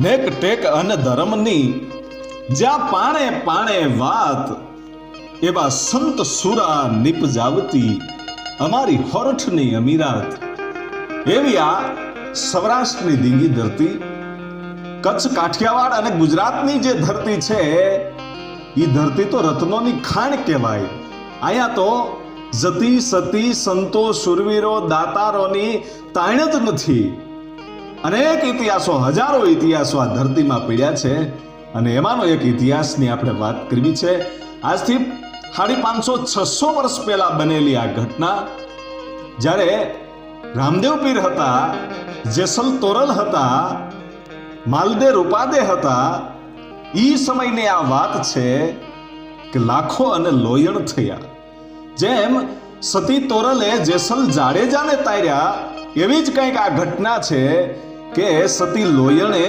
નેક ટેક અને ધર્મની જ્યાં પાણે પાણે વાત, એવા સંત સુરા નિપજાવતી અમારી હોરઠની અમીરાત. એવી આ સૌરાષ્ટ્રની ધીંગી ધરતી, કચ્છ, કાઠિયાવાડ અને ગુજરાતની જે ધરતી છે એ ધરતી તો રત્નોની ખાણ કહેવાય. અહીંયા તો જતી સતી સંતો શુરવીરો દાતારોની તાણ જ નથી. અનેક ઇતિહાસો, હજારો ઇતિહાસો આ ધરતીમાં પડ્યા છે અને એમાંનો એક ઇતિહાસની આપણે વાત કરવી છે. આજથી 550-600 વર્ષ પહેલા બનેલી આ ઘટના, જ્યારે રામદેવ પીર હતા, જેસલ તોરલ હતા, માલદે રૂપાદે હતા, ઈ સમયની આ વાત છે કે લાખો અને લોયણ થયા. જેમ સતી તોરલે જેસલ જાડેજાને તાર્યા, એવી જ કંઈક આ ઘટના છે કે સતી લોયણે